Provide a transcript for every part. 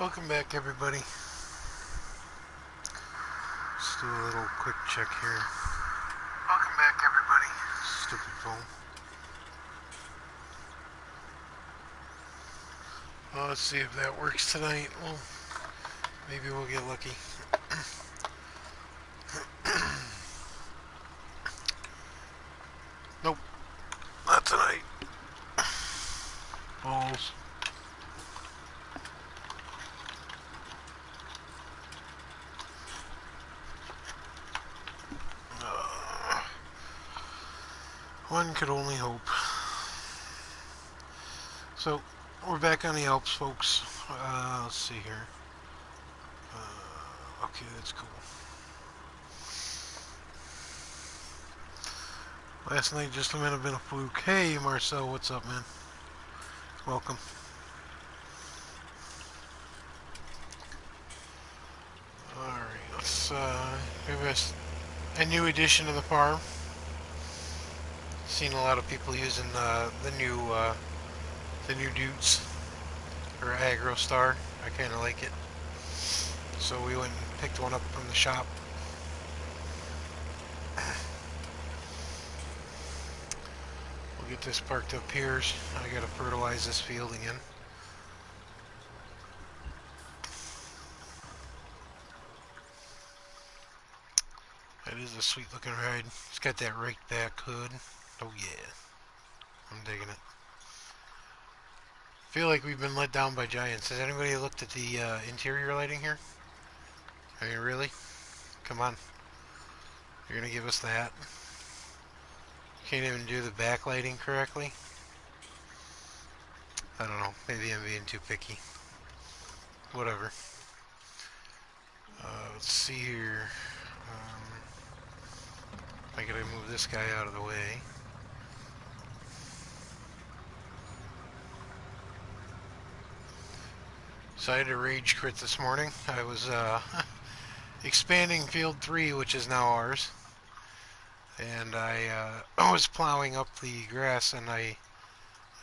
Welcome back, everybody. Just do a little quick check here. Welcome back, everybody. Stupid phone. Well, let's see if that works tonight. Well, maybe we'll get lucky. Nope, not tonight. Balls. One could only hope. So, we're back on the Alps, folks. Let's see here. Okay, that's cool. Last night just might have been a fluke. Hey, Marcel, what's up, man? Welcome. Alright, let's give us a new addition to the farm. Seen a lot of people using the new dudes or Agro Star. I kind of like it, so we went and picked one up from the shop. We'll get this parked up here. I gotta fertilize this field again. That is a sweet looking ride. It's got that right back hood. Oh yeah, I'm digging it. Feel like we've been let down by giants. Has anybody looked at the interior lighting here? I mean, really? Come on. You're gonna give us that? Can't even do the backlighting correctly? I don't know. Maybe I'm being too picky. Whatever. Let's see here. I gotta move this guy out of the way. So I had a rage quit this morning. I was expanding field 3, which is now ours. And I was plowing up the grass, and I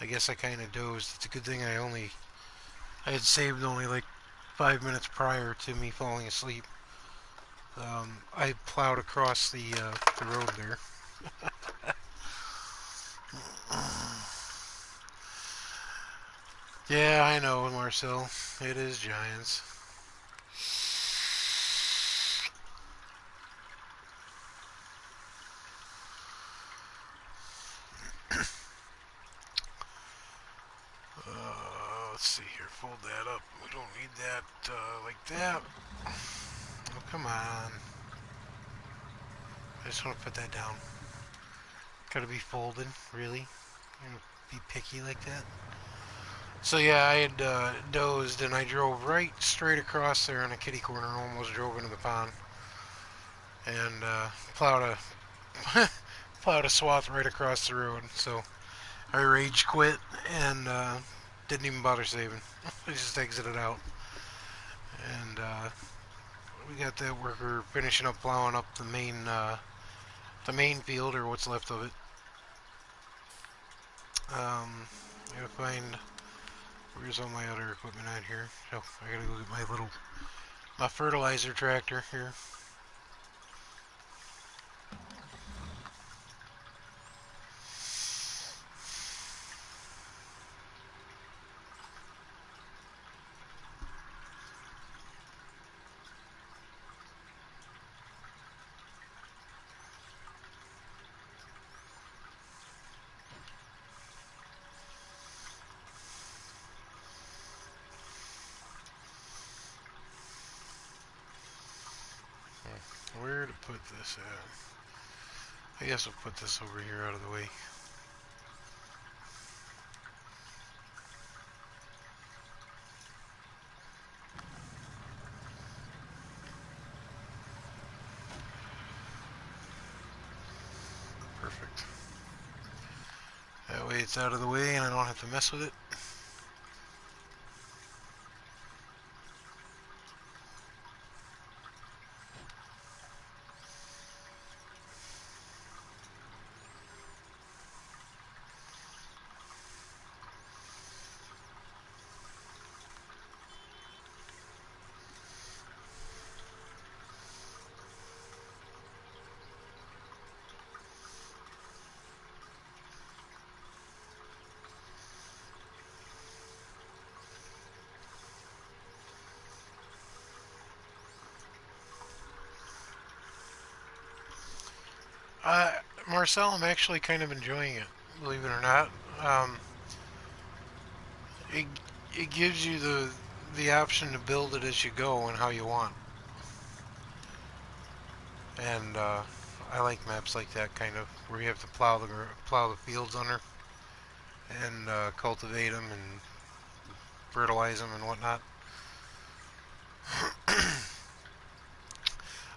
guess I kind of dozed. It's a good thing I had saved only like 5 minutes prior to me falling asleep. I plowed across the road there. Yeah, I know, Marcel. It is giants. Let's see here. Fold that up. We don't need that like that. Oh, come on. I just want to put that down. Gotta be folded, really? You gonna be picky like that? So yeah, I had dozed and I drove right straight across there in a kitty corner, almost drove into the pond, and plowed a plowed a swath right across the road. So I rage quit and didn't even bother saving. I just exited out, and we got that worker finishing up plowing up the main field, or what's left of it. Gotta find, where's all my other equipment at here? Oh, I gotta go get my fertilizer tractor here. Where to put this at? I guess we'll put this over here out of the way. Perfect. That way it's out of the way and I don't have to mess with it. Uh, Marcel, I'm actually kind of enjoying it, believe it or not. Um, it it gives you the option to build it as you go and how you want. And I like maps like that kind of where you have to plow the fields under and cultivate them and fertilize them and whatnot.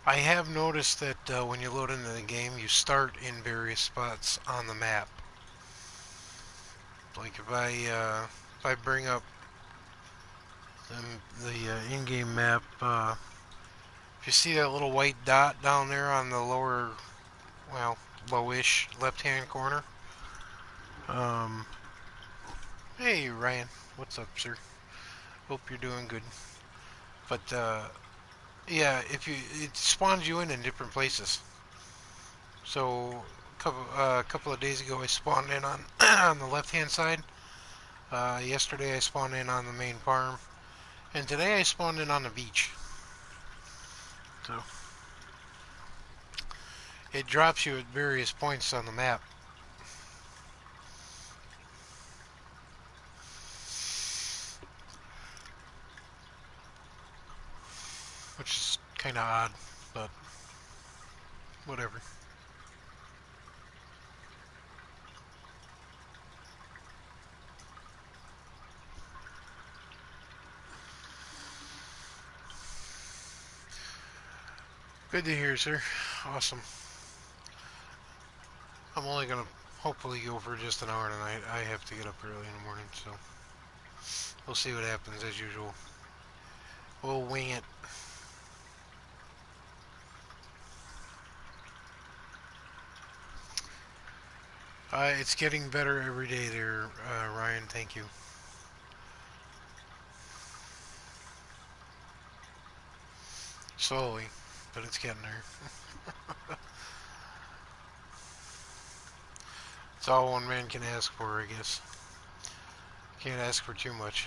I have noticed that when you load into the game, you start in various spots on the map. Like if I bring up the in-game map, if you see that little white dot down there on the lower, well, lowish left-hand corner. Um, hey Ryan, what's up, sir? Hope you're doing good. But yeah, if you it spawns you in different places. So a couple of days ago, I spawned in on on the left-hand side. Yesterday, I spawned in on the main farm, and today I spawned in on the beach. So it drops you at various points on the map, which is kind of odd, but whatever. Good to hear, sir. Awesome. I'm only gonna hopefully go for just an hour tonight. I have to get up early in the morning, so we'll see what happens as usual. We'll wing it. It's getting better every day there, Ryan. Thank you. Slowly, but it's getting there. It's all one man can ask for, I guess. Can't ask for too much.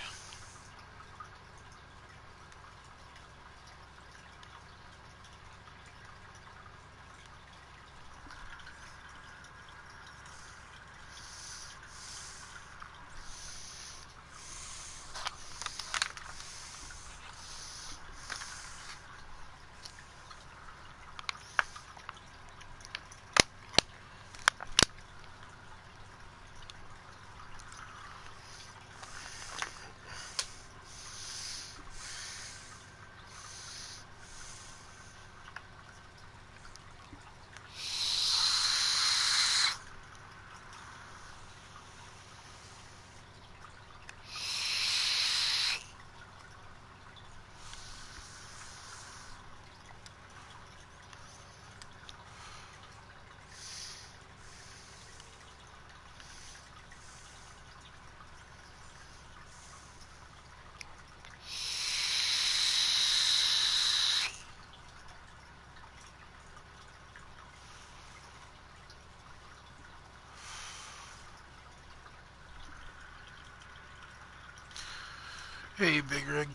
Hey, Big Rig.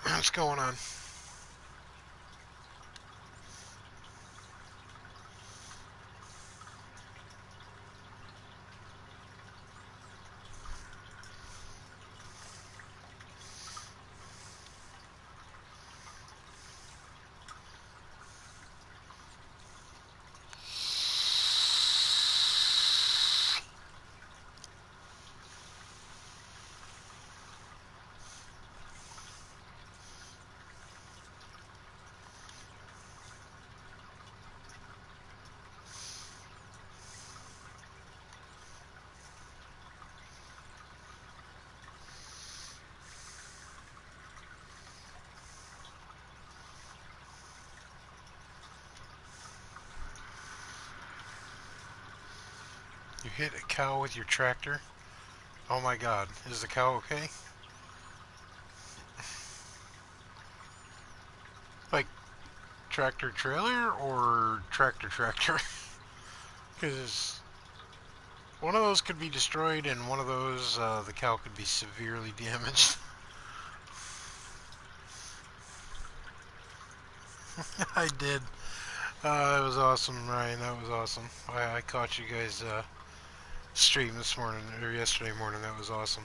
What's going on? You hit a cow with your tractor? Oh my god. Is the cow okay? Like, tractor trailer or tractor? Because one of those could be destroyed and one of those, the cow could be severely damaged. I did. That was awesome, Ryan. That was awesome. I caught you guys stream this morning or yesterday morning. That was awesome.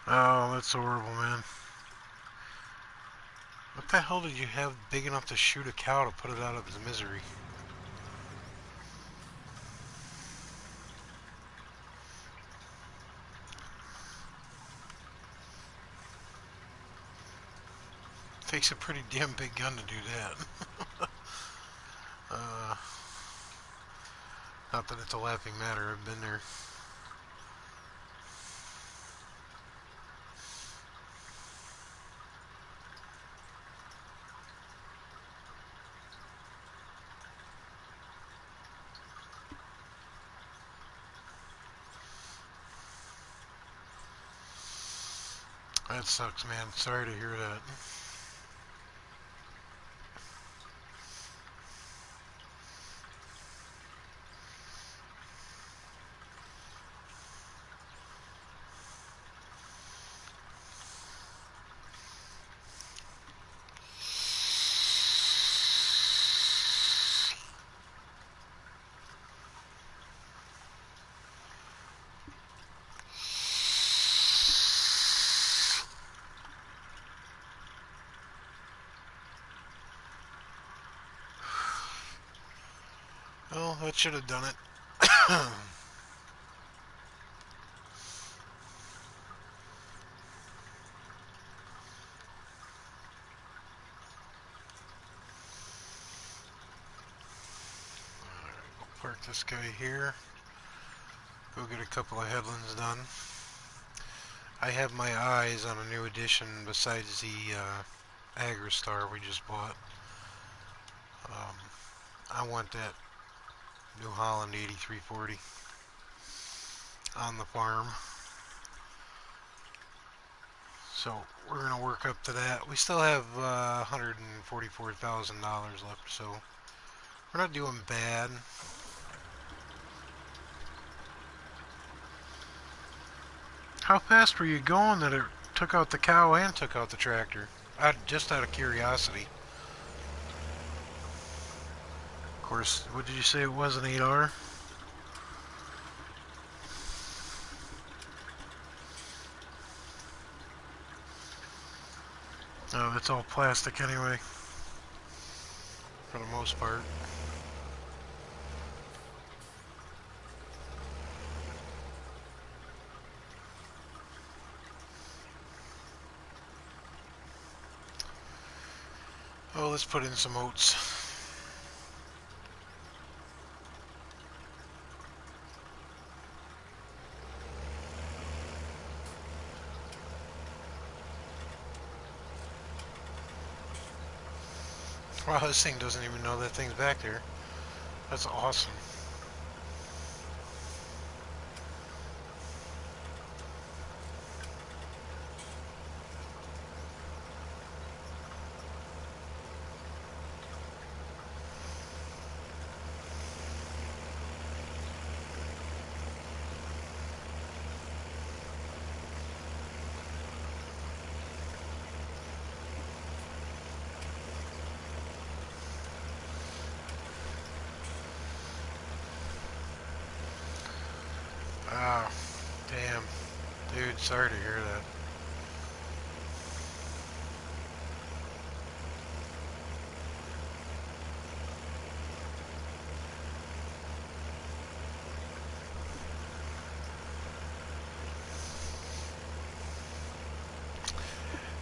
Oh, that's horrible, man. What the hell did you have big enough to shoot a cow to put it out of its misery? Takes a pretty damn big gun to do that. uh, Not that it's a laughing matter. I've been there. That sucks, man. Sorry to hear that. Well, that should have done it. Park this guy here. Go get a couple of headlands done. I have my eyes on a new addition besides the Agristar we just bought. I want that New Holland 8340 on the farm. So we're going to work up to that. We still have $144,000 left, so we're not doing bad. How fast were you going that it took out the cow and took out the tractor? Just out of curiosity. Of course, what did you say it was, an 8R? Oh, it's all plastic anyway, for the most part. Oh, let's put in some oats. Wow, this thing doesn't even know that thing's back there. That's awesome. Oh, damn. Dude, sorry to hear that.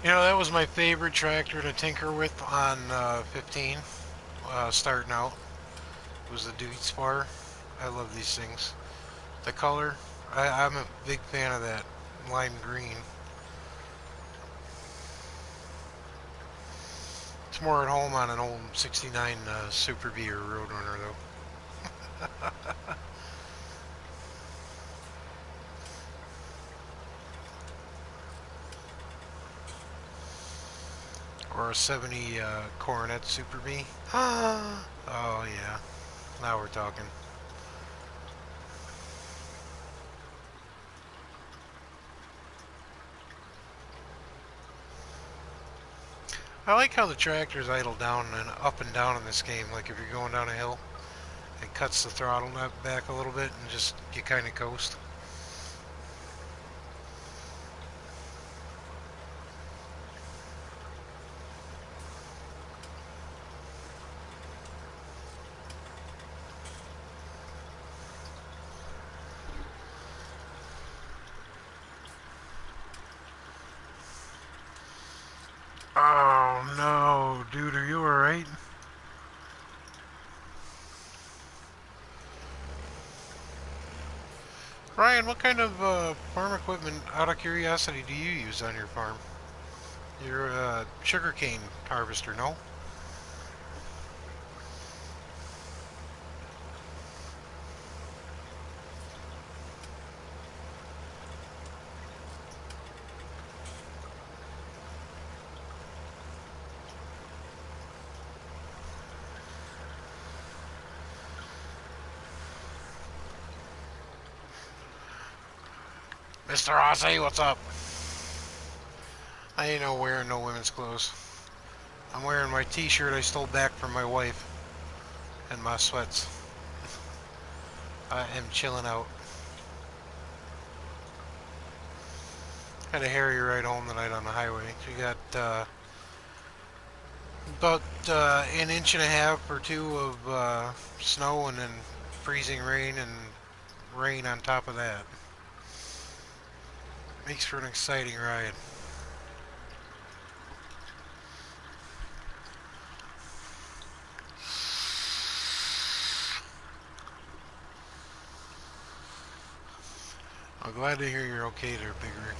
You know, that was my favorite tractor to tinker with on 15, starting out. It was the Dude Spar. I love these things. The color, I'm a big fan of that lime green. It's more at home on an old 69 Super Bee or Roadrunner, though. Or a 70 Coronet Super Bee. Oh, yeah. Now we're talking. I like how the tractors idle down and up and down in this game. Like if you're going down a hill, it cuts the throttle nut back a little bit and just you kind of coast. Oh no, dude, are you alright? Ryan, what kind of farm equipment, out of curiosity, do you use on your farm? You're a sugarcane harvester, no? Mr. Aussie, what's up? I ain't no wearing no women's clothes. I'm wearing my t-shirt I stole back from my wife and my sweats. I am chilling out. Had a hairy ride home tonight on the highway. We got about an inch and a half or two of snow and then freezing rain and rain on top of that. Makes for an exciting ride. I'm glad to hear you're okay there, Big Rick.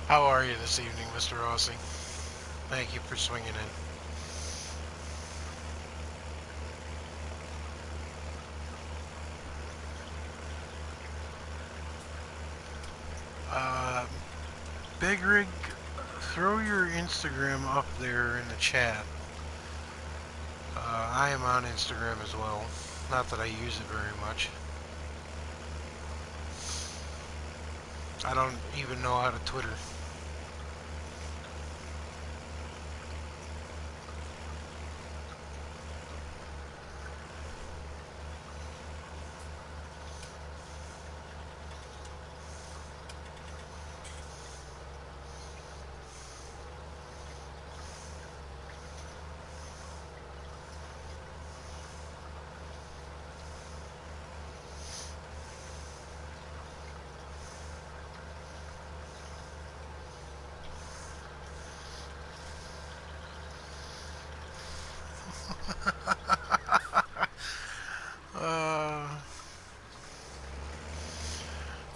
How are you this evening, Mr. Aussie? Thank you for swinging in. Big Rig, throw your Instagram up there in the chat. I am on Instagram as well. Not that I use it very much. I don't even know how to Twitter.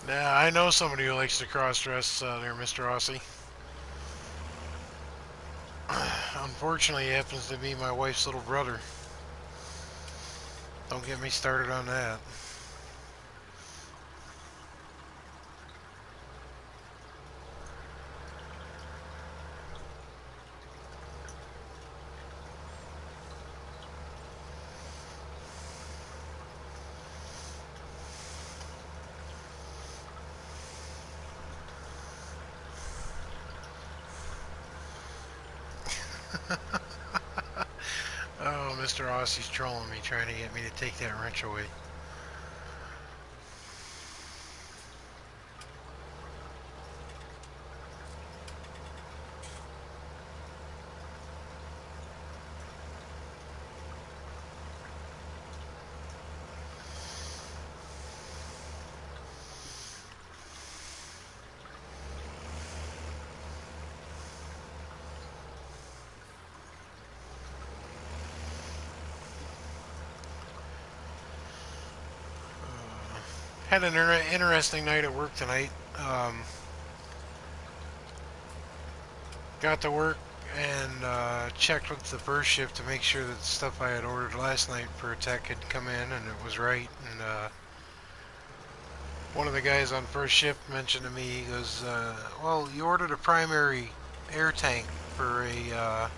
Yeah, I know somebody who likes to cross-dress there, Mr. Aussie. Unfortunately, he happens to be my wife's little brother. Don't get me started on that. Oh, Mr. Aussie's trolling me, trying to get me to take that wrench away. Had an interesting night at work tonight. Got to work and checked with the first shift to make sure that the stuff I had ordered last night for a tech had come in and it was right. And one of the guys on first shift mentioned to me, he goes, well, you ordered a primary air tank for an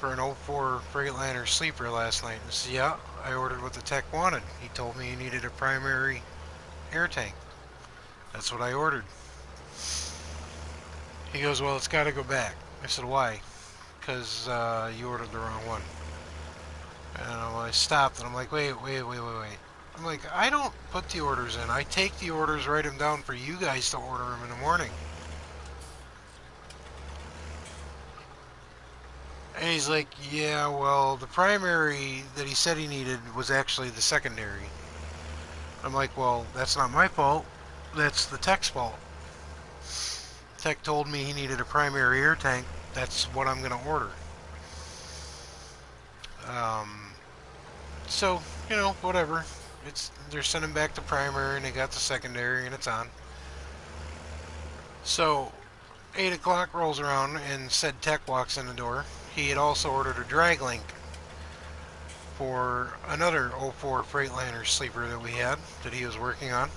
'04 Freightliner sleeper last night. And I said, yeah, I ordered what the tech wanted. He told me he needed a primary air tank. That's what I ordered. He goes, well, it's got to go back. I said, why? Because you ordered the wrong one. And I stopped and I'm like, wait. I'm like, I don't put the orders in. I take the orders, write them down for you guys to order them in the morning. And he's like, yeah, well, the primary that he said he needed was actually the secondary. I'm like, well, that's not my fault. That's the tech's fault. Tech told me he needed a primary air tank. That's what I'm going to order. So, you know, whatever. They're sending back the primary and they got the secondary and it's on. So, 8 o'clock rolls around and said tech walks in the door. He had also ordered a drag link for another '04 Freightliner sleeper that we had that he was working on.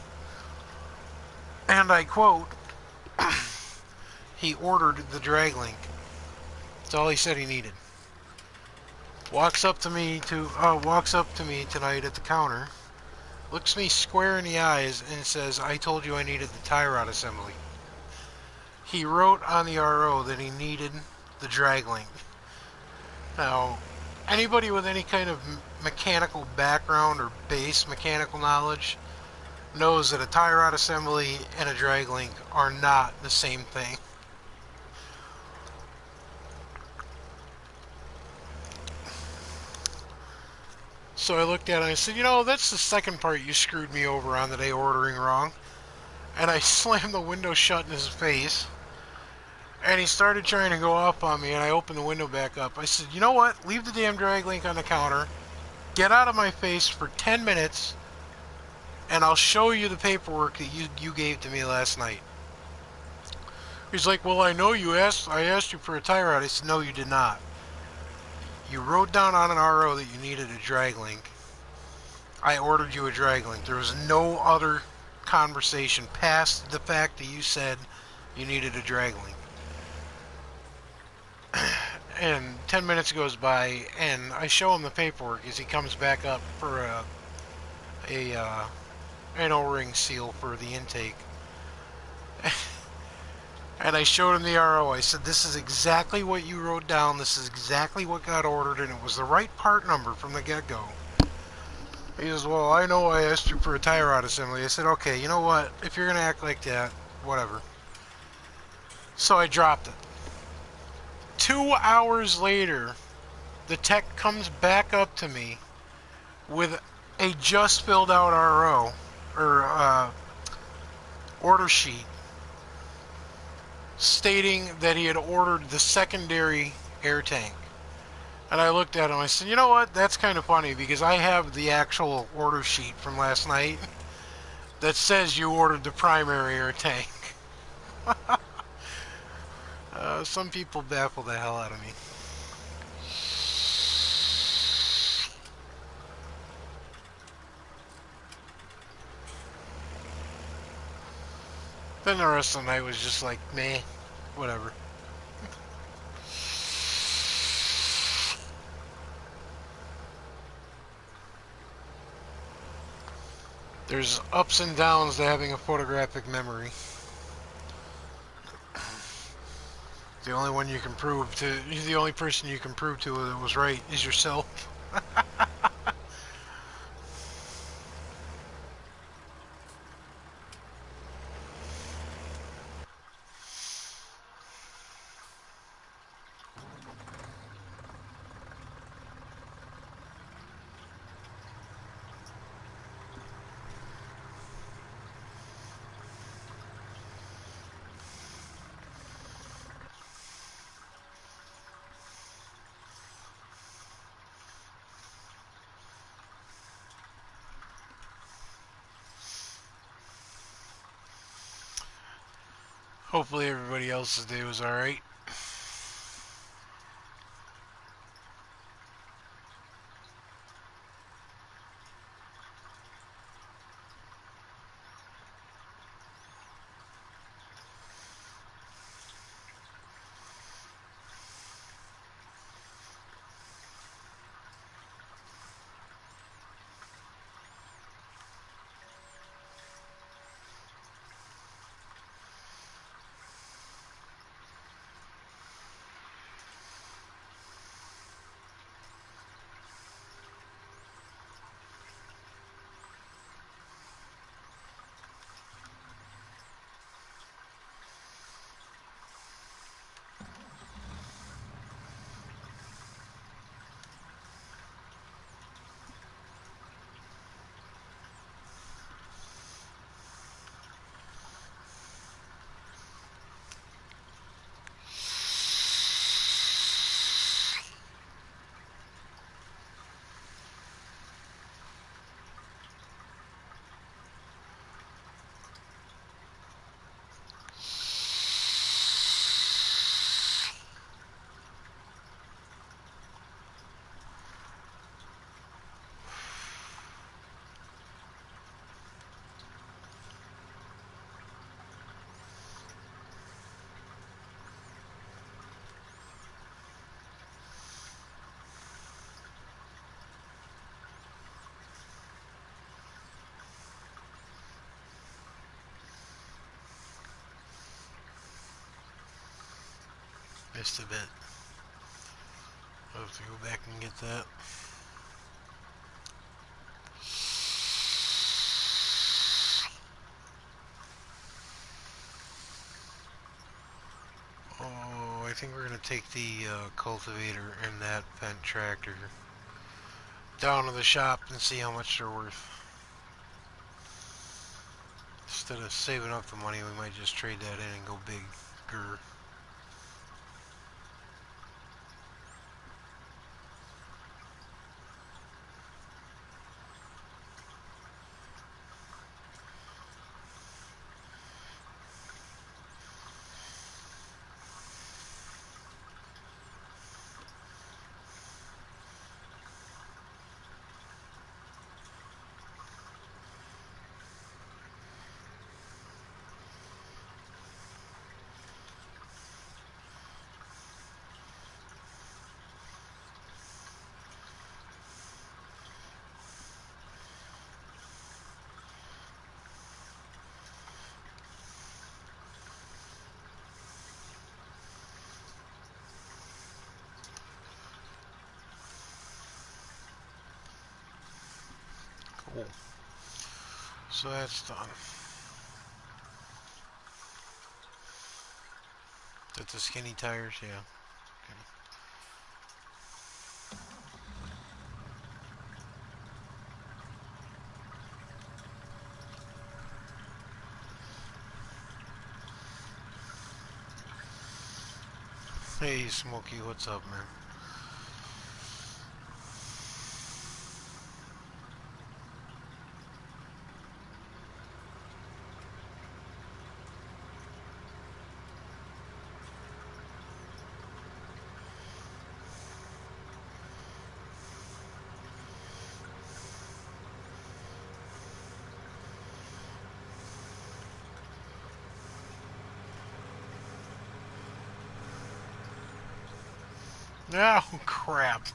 And I quote, he ordered the drag link. That's all he said he needed. Walks up to me tonight at the counter, looks me square in the eyes and says, I told you I needed the tie rod assembly. He wrote on the RO that he needed the drag link. Now, anybody with any kind of mechanical background or base mechanical knowledge knows that a tie rod assembly and a drag link are not the same thing. So I looked at it and I said, you know, that's the second part you screwed me over on the day ordering wrong. And I slammed the window shut in his face. And he started trying to go off on me, and I opened the window back up. I said, you know what? Leave the damn drag link on the counter. Get out of my face for 10 minutes, and I'll show you the paperwork that you gave to me last night. He's like, well, I know I asked you for a tie rod. I said, no, you did not. You wrote down on an RO that you needed a drag link. I ordered you a drag link. There was no other conversation past the fact that you said you needed a drag link. And 10 minutes goes by, and I show him the paperwork as he comes back up for an O-ring seal for the intake. And I showed him the RO. I said, this is exactly what you wrote down. This is exactly what got ordered, and it was the right part number from the get-go. He says, well, I know I asked you for a tie rod assembly. I said, okay, you know what? If you're going to act like that, whatever. So I dropped it. 2 hours later, the tech comes back up to me with a just filled out RO, or order sheet, stating that he had ordered the secondary air tank. And I looked at him, I said, you know what, that's kind of funny, because I have the actual order sheet from last night that says you ordered the primary air tank. Some people baffle the hell out of me. Then the rest of the night was just like, meh, whatever. There's ups and downs to having a photographic memory. The only person you can prove to that was right is yourself. Hopefully everybody else's day was alright. Missed a bit. I'll have to go back and get that. Oh, I think we're going to take the cultivator and that bent tractor down to the shop and see how much they're worth. Instead of saving up the money, we might just trade that in and go bigger. Cool. So that's done. That's the skinny tires, yeah. Okay. Hey Smokey, what's up, man? Oh, crap.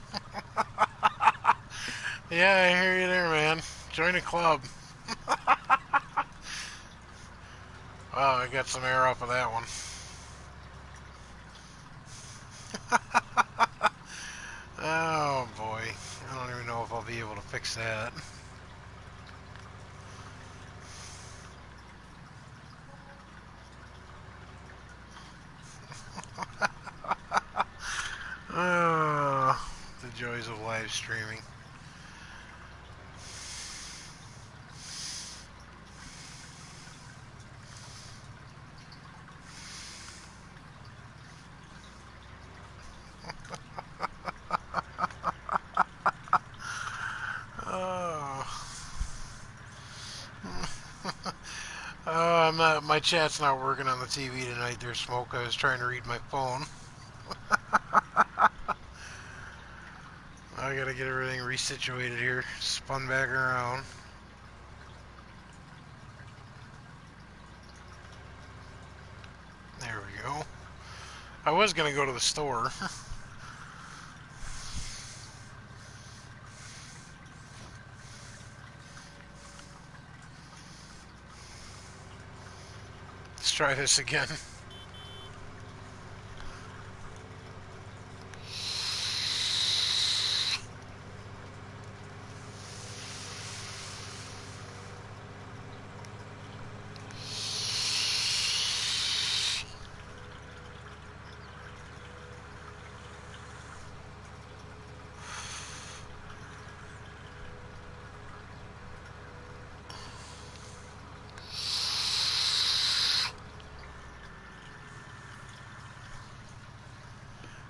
Yeah, I hear you there, man. Join a club. Oh, I got some air off of that one. Oh, boy. I don't even know if I'll be able to fix that. Oh, the joys of live streaming. I'm not. My chat's not working on the TV tonight. There's smoke. I was trying to read my phone. I gotta get everything resituated here. Spun back around. There we go. I was gonna go to the store. Let's try this again.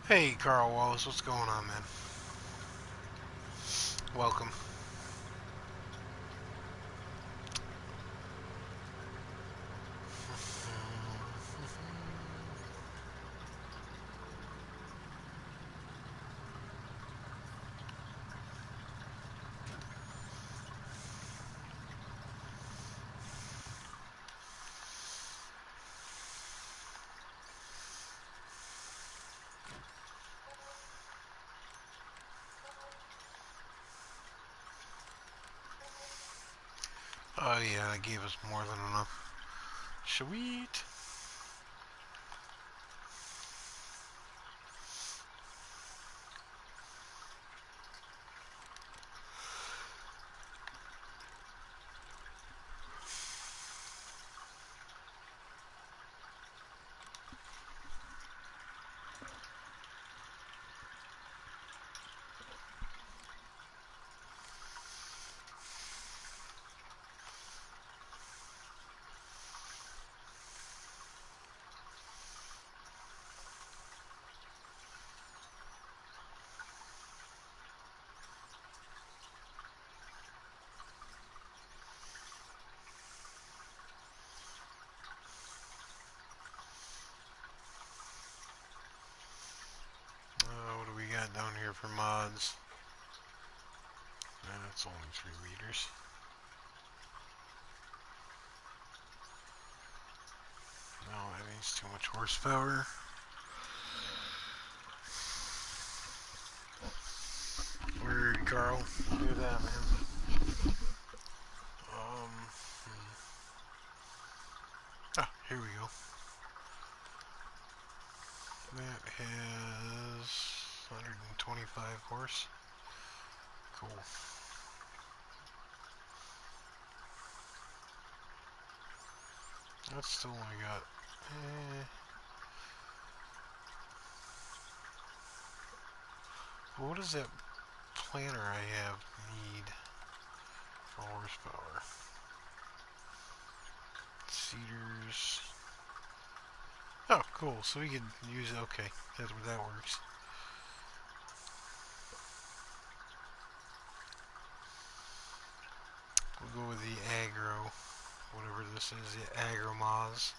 Hey, Carl Wallace, what's going on, man? Welcome. Oh yeah, it gave us more than enough. Sweet. What do we got down here for mods? That's only 3 meters. No, that needs too much horsepower. Word, Carl. Do that, man. Here we go. That has 125 horse. Cool. That's still only got... What does that planter I have need for horsepower? Cedars. Oh, cool. So we could use... Okay, that works. We'll go with the aggro, whatever this is, the aggro mods.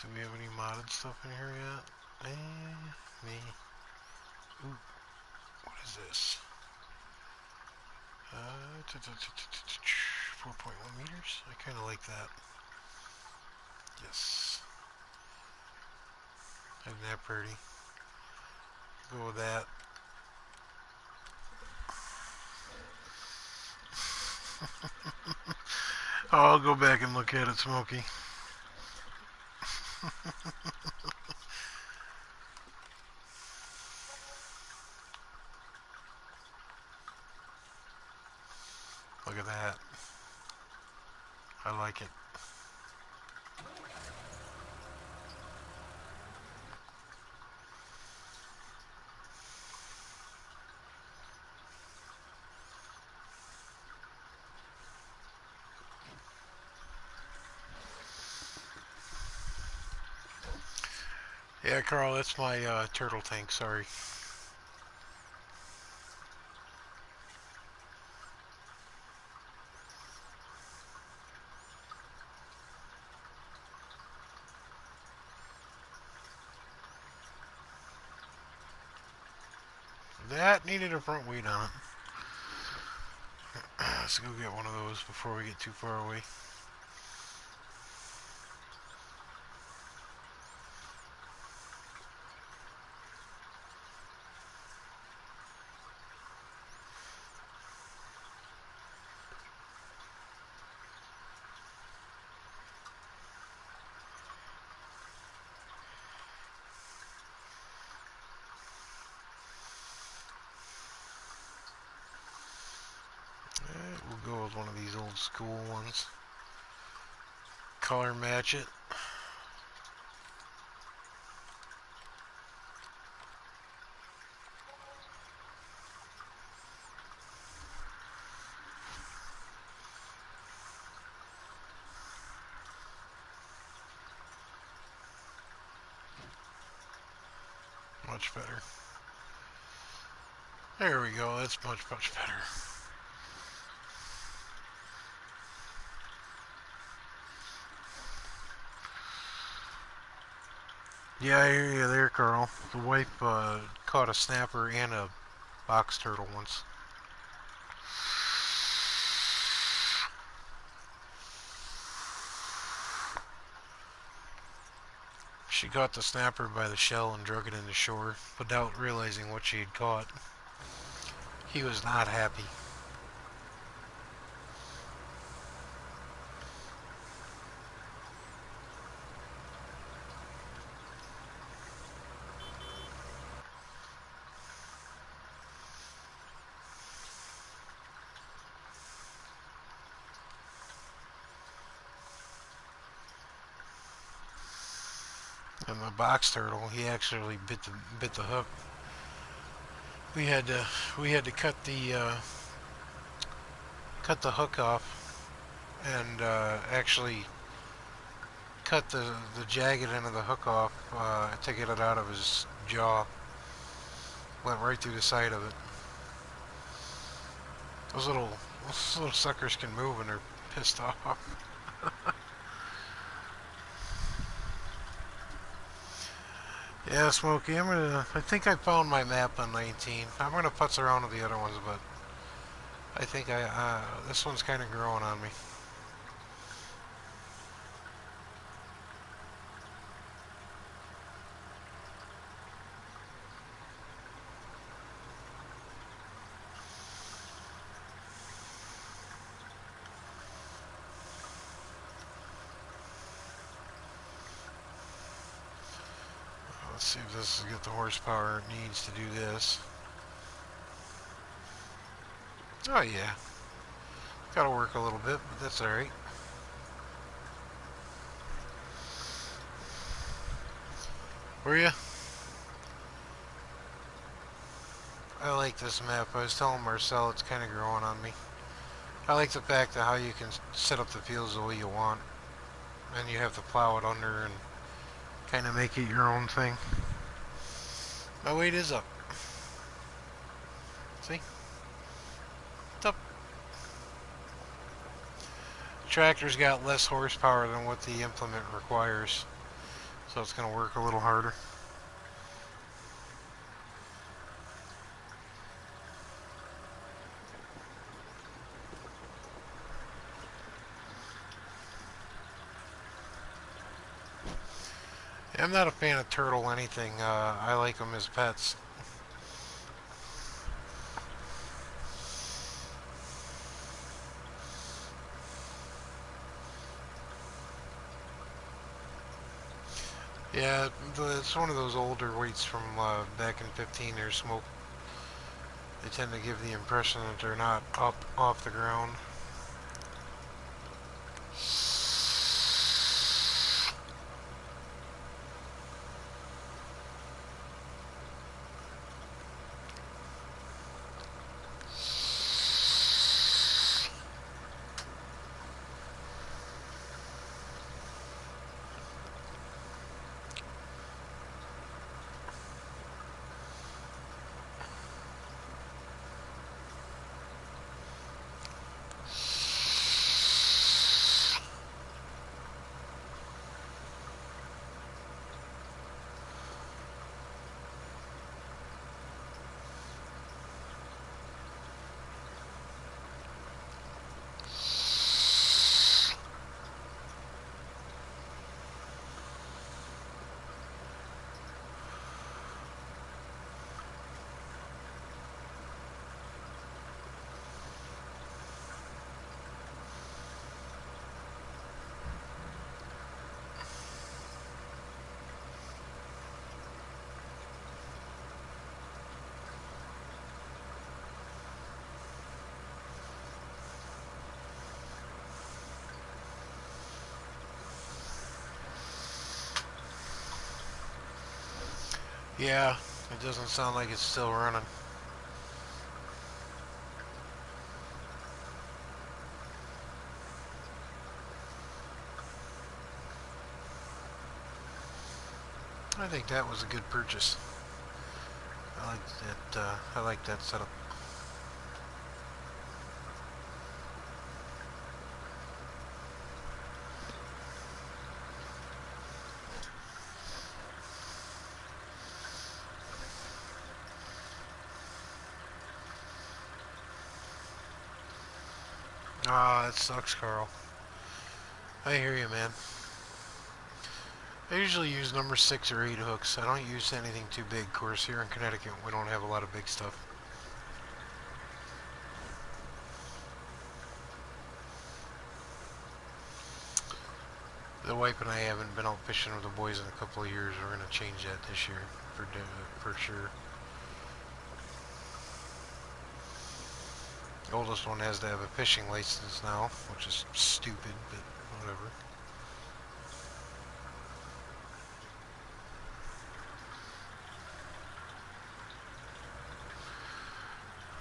Do we have any modded stuff in here yet? Me. Ooh, what is this? 4.1 meters? I kind of like that. Yes. Isn't that pretty? Go with that. Oh, I'll go back and look at it, Smokey. Look at that. I like it. Yeah, Carl, that's my turtle tank, sorry. That needed a front weight on it. Let's go get one of those before we get too far away. We'll go with one of these old school ones. Color match it. Much better. There we go. That's much, much better. Yeah, I hear you there, Carl. The wife caught a snapper and a box turtle once. She caught the snapper by the shell and drug it into shore without realizing what she had caught. He was not happy. And the box turtle, he actually bit the hook. We had to cut the hook off and actually cut the jagged end of the hook off to get it out of his jaw. Went right through the side of it. Those little suckers can move and they're pissed off. Yeah, Smokey, I think I found my map on 19. I'm gonna putz around with the other ones, but I think this one's kind of growing on me. Let's see if this will get the horsepower it needs to do this. Oh yeah. Gotta work a little bit, but that's alright. Were you? I like this map. I was telling Marcel it's kind of growing on me. I like the fact that how you can set up the fields the way you want. And you have to plow it under and kind of make it your own thing. My weight is up. See? It's up. The tractor's got less horsepower than what the implement requires. So it's going to work a little harder. I'm not a fan of turtle anything. I like them as pets. Yeah, it's one of those older weights from back in 15. They're smoke. They tend to give the impression that they're not up off the ground. Yeah, it doesn't sound like it's still running. I think that was a good purchase. I like that. I like that setup. Ah, that sucks, Carl. I hear you, man. I usually use number 6 or 8 hooks. I don't use anything too big. Of course, here in Connecticut, we don't have a lot of big stuff. The wife and I haven't been out fishing with the boys in a couple of years. We're going to change that this year for sure. The oldest one has to have a fishing license now, which is stupid, but whatever.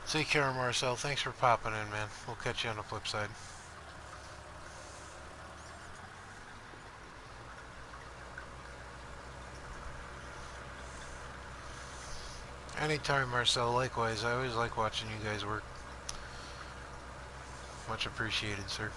Take care, Marcel. Thanks for popping in, man. We'll catch you on the flip side. Anytime, Marcel. Likewise. I always like watching you guys work. Much appreciated, sir.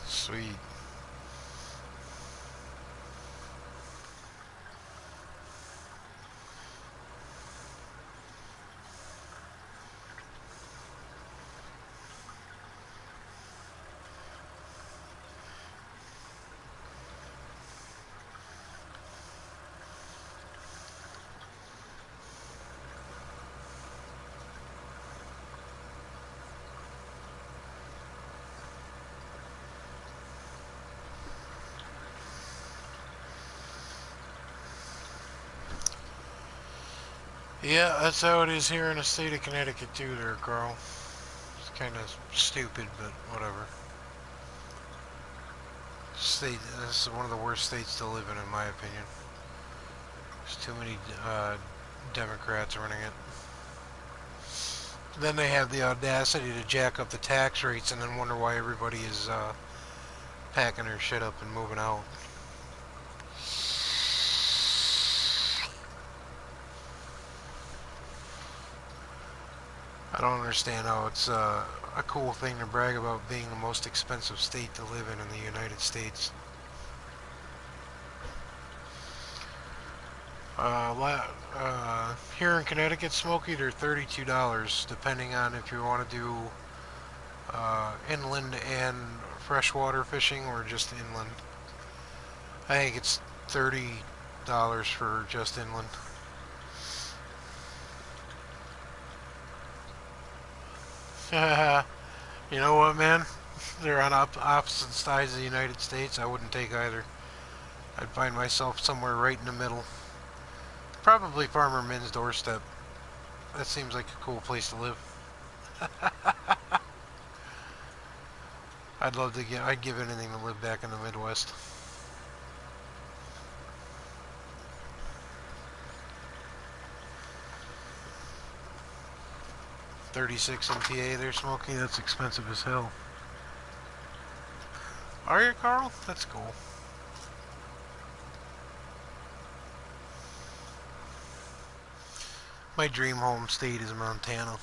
Sweet. Yeah, that's how it is here in the state of Connecticut too there, Carl. It's kind of stupid, but whatever. This is one of the worst states to live in my opinion. There's too many Democrats running it. Then they have the audacity to jack up the tax rates and then wonder why everybody is packing their shit up and moving out. I don't understand how it's a cool thing to brag about being the most expensive state to live in the United States. Here in Connecticut, Smokey, they're $32, depending on if you want to do inland and freshwater fishing or just inland. I think it's $30 for just inland. You know what, man? They're on opposite sides of the United States. I wouldn't take either. I'd find myself somewhere right in the middle. Probably Farmer Minn's doorstep. That seems like a cool place to live. I'd give anything to live back in the Midwest. $36 MTA there, Smokey. That's expensive as hell. Are you, Carl? That's cool. My dream home state is Montana.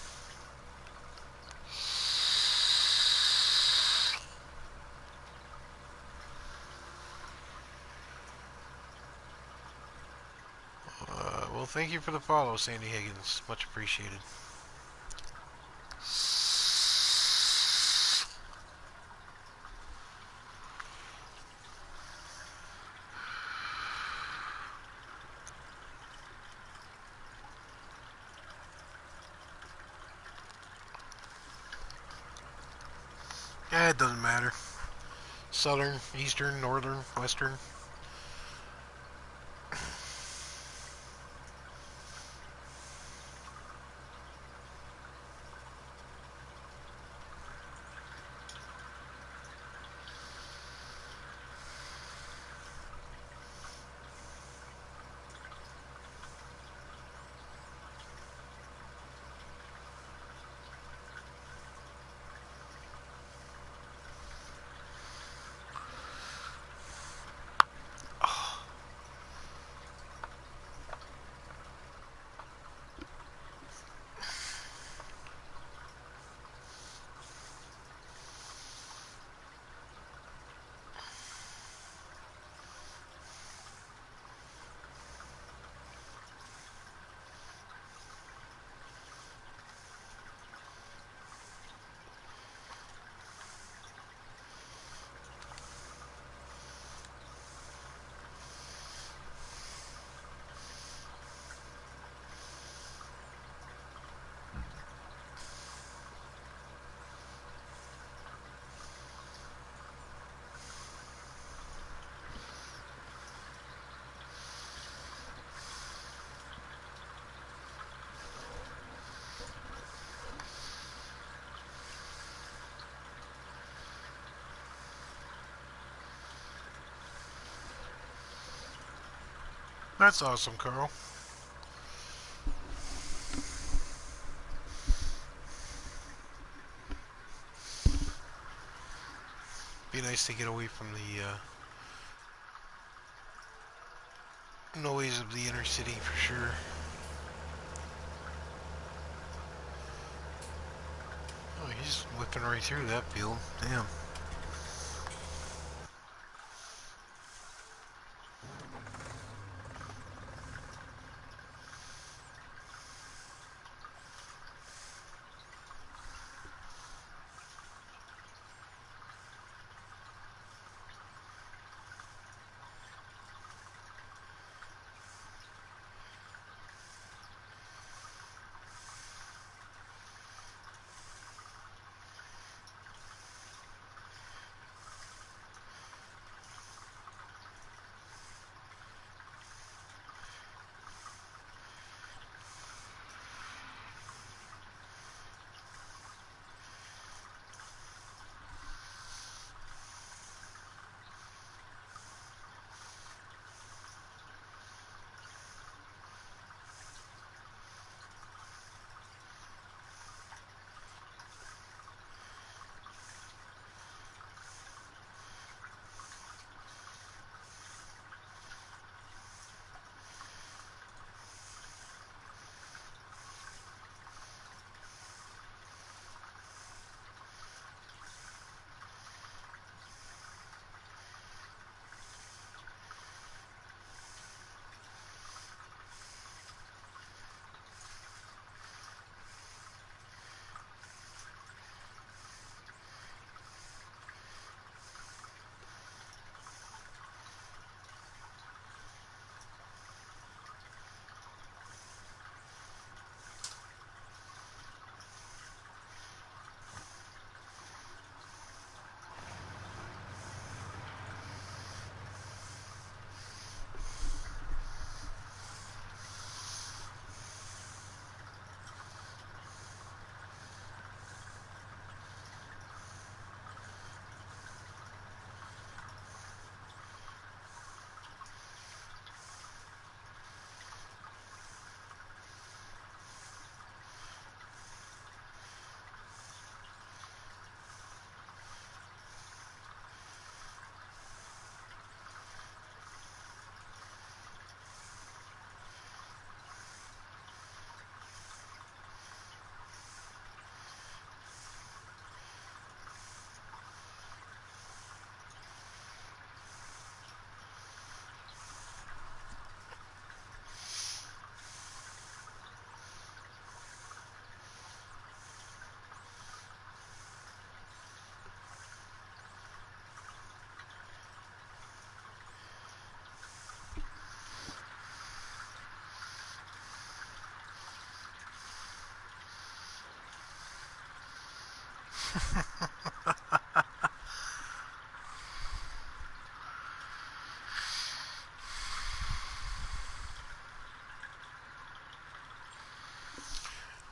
thank you for the follow, Sandy Higgins. Much appreciated. Yeah, it doesn't matter. Southern, eastern, northern, western. That's awesome, Carl. Be nice to get away from the noise of the inner city for sure. Oh, he's whipping right through that field. Damn.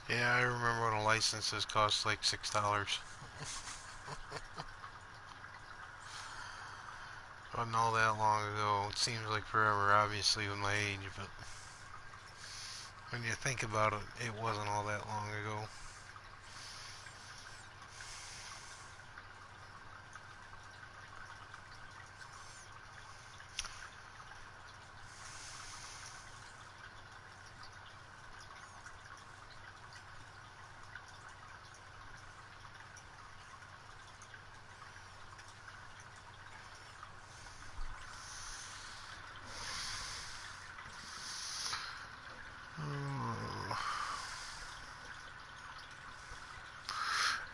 Yeah, I remember when a licenses cost like $6. Wasn't all that long ago. It seems like forever, obviously, with my age, but when you think about it, it wasn't all that long ago.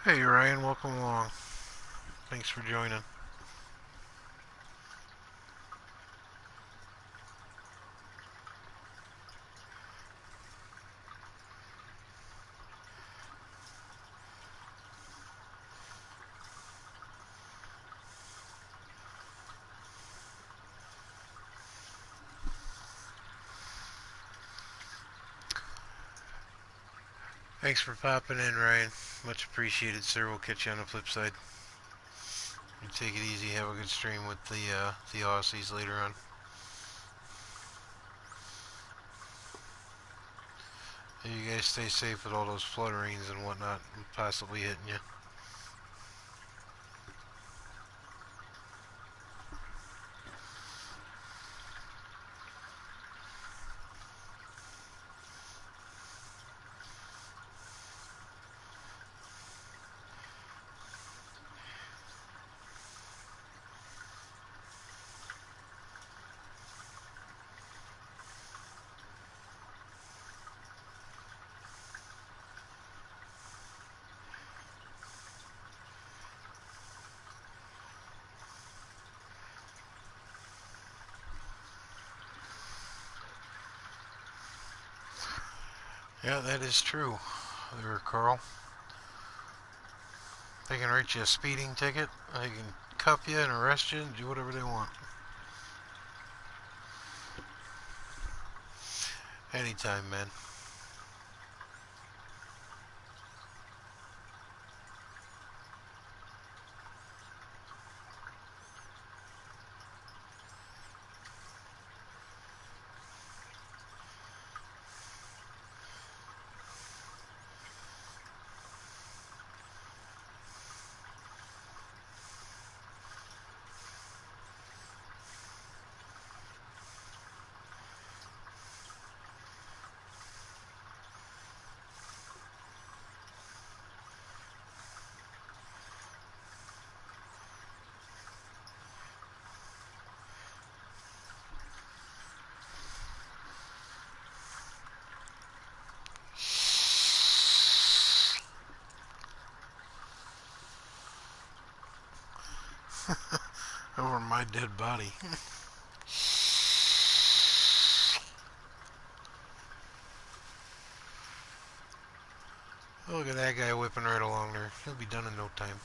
Hey Ryan, welcome along. Thanks for joining. Thanks for popping in, Ryan. Much appreciated, sir. We'll catch you on the flip side. You take it easy. Have a good stream with the Aussies later on. You guys stay safe with all those flood rains and whatnot possibly hitting you. Yeah, that is true. There, Carl. They can write you a speeding ticket. They can cuff you and arrest you and do whatever they want. Anytime, man. Over my dead body. Look at that guy whipping right along there. He'll be done in no time.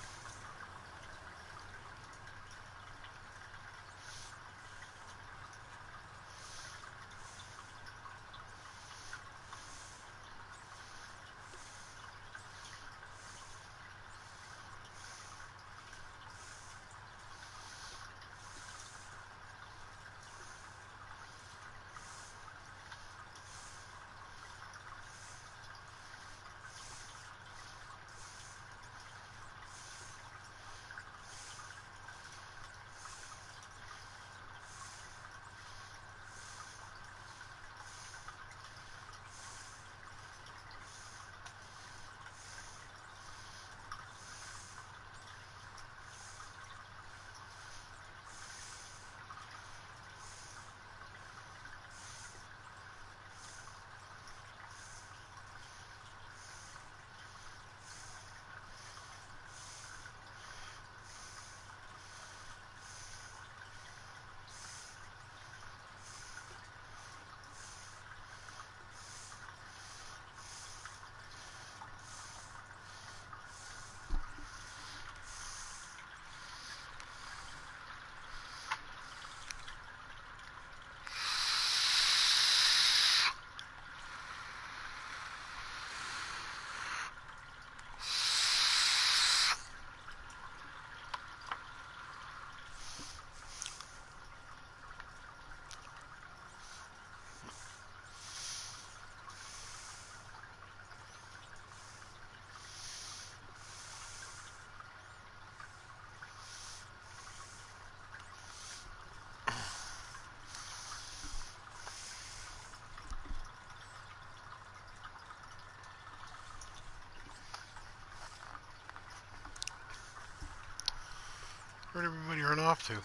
Where'd everybody run off to?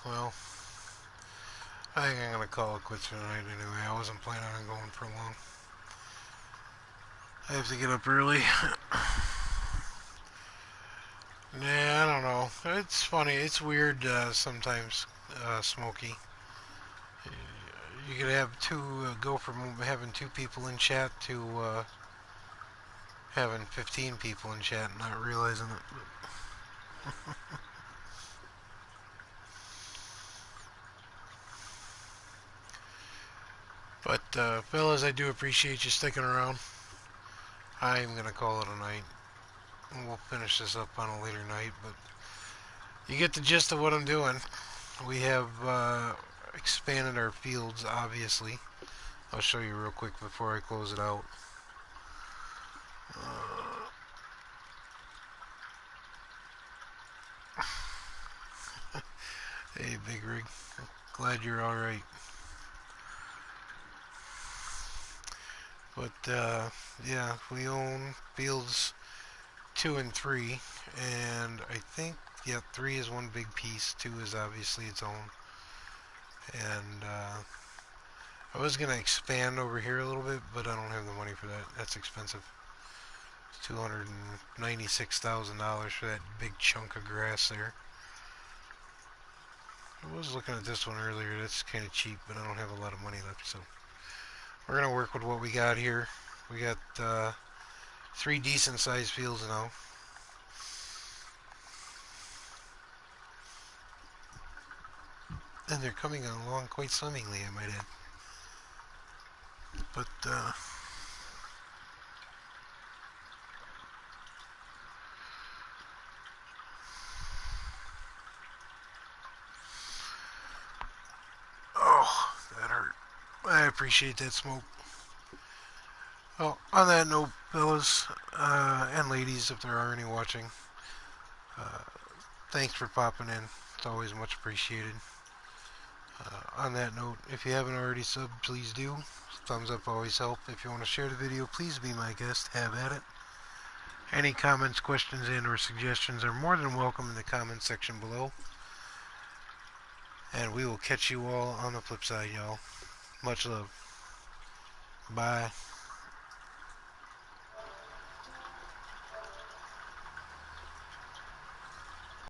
Well, I think I'm gonna call it quits for the night anyway. I wasn't planning on going for long. I have to get up early. Nah, I don't know. It's funny. It's weird sometimes, Smokey. You could have go from having two people in chat to having 15 people in chat and not realizing it. But, fellas, I do appreciate you sticking around. I'm going to call it a night. We'll finish this up on a later night, but you get the gist of what I'm doing. We have expanded our fields, obviously. I'll show you real quick before I close it out. Hey, Big Rig. Glad you're alright. But, yeah, we own fields 2 and 3, and I think, yeah, 3 is one big piece, 2 is obviously its own. And, I was going to expand over here a little bit, but I don't have the money for that. That's expensive. It's $296,000 for that big chunk of grass there. I was looking at this one earlier. That's kind of cheap, but I don't have a lot of money left, so we're going to work with what we got here. We got 3 decent sized fields now. And they're coming along quite swimmingly, I might add. But, oh, that hurt. I appreciate that smoke. Well, on that note, fellas and ladies, if there are any watching, thanks for popping in. It's always much appreciated. On that note, if you haven't already subbed, please do. Thumbs up always help. If you want to share the video, please be my guest. Have at it. Any comments, questions, and or suggestions are more than welcome in the comments section below. And we will catch you all on the flip side, y'all. Much love. Bye.